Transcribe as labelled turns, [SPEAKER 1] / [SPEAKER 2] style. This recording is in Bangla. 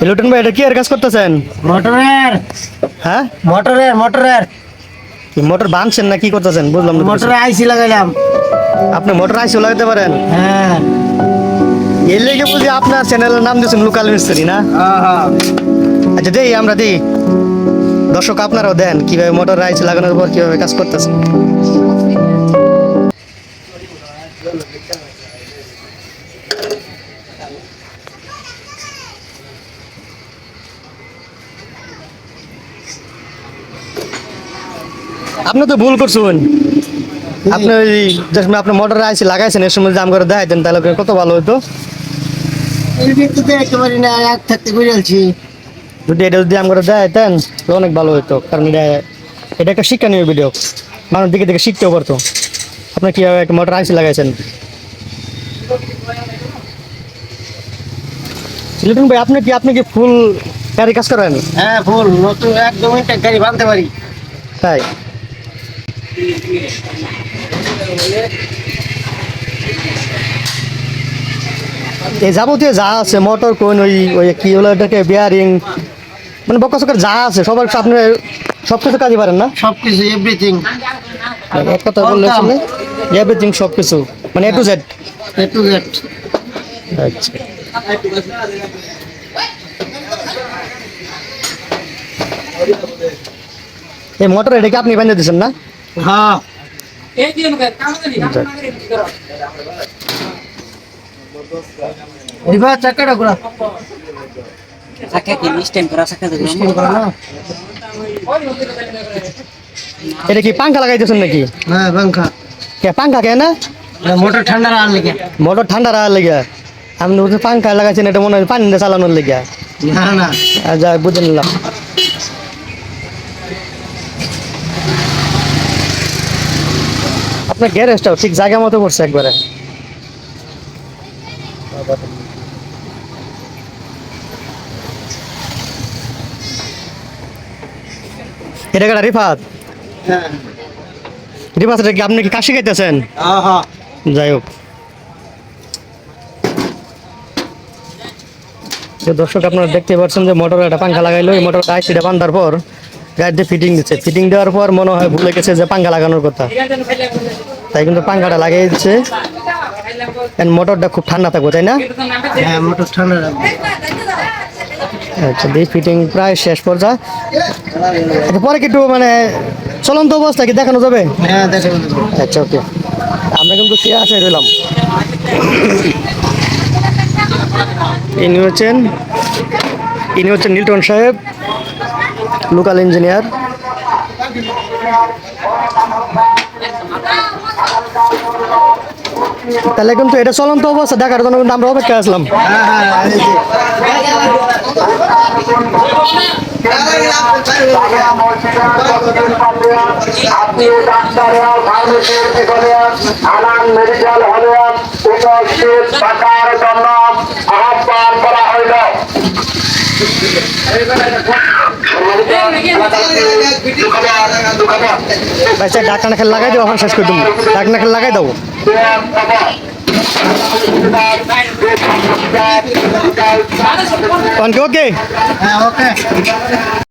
[SPEAKER 1] লুটন ভাই, এটা কি এর কাজ করতেছেন?
[SPEAKER 2] মোটরের।
[SPEAKER 1] হ্যাঁ,
[SPEAKER 2] মোটরের
[SPEAKER 1] কি মোটর বানছেন না কি করতেছেন বুঝলাম না তো কিছু।
[SPEAKER 2] মোটরে আইসি লাগাইলাম।
[SPEAKER 1] আপনি মোটর আইসি লাগাতে পারেন?
[SPEAKER 2] হ্যাঁ
[SPEAKER 1] এর লেগে বুঝি আপনার চ্যানেলের নাম দিয়েছেন লোকাল মিস্ত্রি না?
[SPEAKER 2] হ্যাঁ।
[SPEAKER 1] আচ্ছা দেই, আমরা দিই, দর্শক আপনারাও দেন কিভাবে মোটর আইসি লাগানোর পর কিভাবে কাজ করতেছে। আপনি তো ভুল করছেন। আপনি ওই যে সময় আপনি মোটর আইসি লাগাইছেন এর সময় দাম করে দেখাইতেন তাহলে কত ভালো হতো।
[SPEAKER 2] এর ভিত্তিতে একেবারে না এক থাকতে বেরিয়েছি।
[SPEAKER 1] যদি এটা যদি দাম করে দেখাইতেন তো অনেক ভালো হতো, কারণ এটা একটা শিক্ষণীয় ভিডিও, মানুষ দিকে দিকে শিখতেও পারতো আপনি কীভাবে একটা মোটর আইসি লাগাইছেন। লিটন ভাই, আপনি কি ফুল গাড়ি কাজ করেন?
[SPEAKER 2] হ্যাঁ ফুল নতুন একদম ইনটেক গাড়ি বানতে পারি।
[SPEAKER 1] তাই এই যাবতীয় যা আছে মোটর কোন ওই ওই কি হলো এটাকে বিয়ারিং, মানে বক্কা চক্কর যা আছে সবার আপনি সব কিছু কাজই পারেন না?
[SPEAKER 2] সবকিছু এভরিথিং।
[SPEAKER 1] এক কথা বললে আসলে এভরিথিং সব কিছু মানে এ to Z.
[SPEAKER 2] A to Z.
[SPEAKER 1] আচ্ছা, এই মোটর এটাকে আপনি বানিয়ে দিয়েছেন না?
[SPEAKER 2] হ্যাঁ রিভার চাকাটা ঘোরা।
[SPEAKER 3] চাকা কি স্ট্যান্ড করা চাকা দেবো
[SPEAKER 2] স্টিম করা না।
[SPEAKER 1] এটা কি পাঙ্খা লাগাইতেছেন নাকি?
[SPEAKER 2] হ্যাঁ পাঙ্খা।
[SPEAKER 1] কে পাঙ্খা কে না?
[SPEAKER 2] মোটর ঠান্ডা রাখার লেগে।
[SPEAKER 1] মোটর ঠান্ডা রাখার লেগে আপনি বলছেন পাঙ্খা লাগাইছেন, এটা মনে হয় পানি দিয়ে চালানোর লেগে।
[SPEAKER 2] না না
[SPEAKER 1] যা বুঝে নিলাম। আপনার গ্যারেজটাও ঠিক জায়গা মতো পড়ছে একবারে। এটা কেটা রিফাত?
[SPEAKER 2] হ্যাঁ
[SPEAKER 1] রিফাত, এটা কি আপনি কি কাশি খাইতেছেন?
[SPEAKER 2] হ্যাঁ।
[SPEAKER 1] যাই হোক, তো দর্শক আপনারা দেখতে পাচ্ছেন যে মোটর একটা পাঙ্খা লাগাইলো, এই মোটর আইসিটা বান্ধার পর গাড়িতে ফিটিং দিচ্ছে, ফিটিং দেওয়ার পর মনে হয় ভুলে গেছে যে পাঙ্খা লাগানোর কথা, তাই কিন্তু পাঙ্খাটা লাগিয়ে দিচ্ছে। মোটরটা খুব ঠান্ডা থাকবে তাই না?
[SPEAKER 2] হ্যাঁ মোটর ঠান্ডা রাখবে।
[SPEAKER 1] আচ্ছা, দিয়ে ফিটিং প্রায় শেষ পর্যায়ে। আচ্ছা, পরে কি একটু মানে চলন্ত অবস্থা কি দেখানো যাবে?
[SPEAKER 2] হ্যাঁ দেখেন।
[SPEAKER 1] আচ্ছা ওকে, আমরা কিন্তু সে আশায় রইলাম। ইনি হচ্ছেন নীলটন সাহেব, লোকাল ইঞ্জিনিয়ার। তাহলে কিন্তু এটা চলন্ত অবস্থা দেখার জন্য কিন্তু আমরা অপেক্ষা আসলাম।
[SPEAKER 2] হ্যাঁ হ্যাঁ এই যে।
[SPEAKER 4] আপনি ডাক্তার ফার্মেসির পিছনে আনান মেডিকেল হলে উপস্থিত থাকার জন্য আহ্বান করা হইল।
[SPEAKER 1] আচ্ছা, ডাক্তার খেলে লাগাই দেবো, এখন শেষ করে দেবো। ডাক্তার খেলে লাগাই দেবো। ওকে।
[SPEAKER 2] হ্যাঁ ওকে।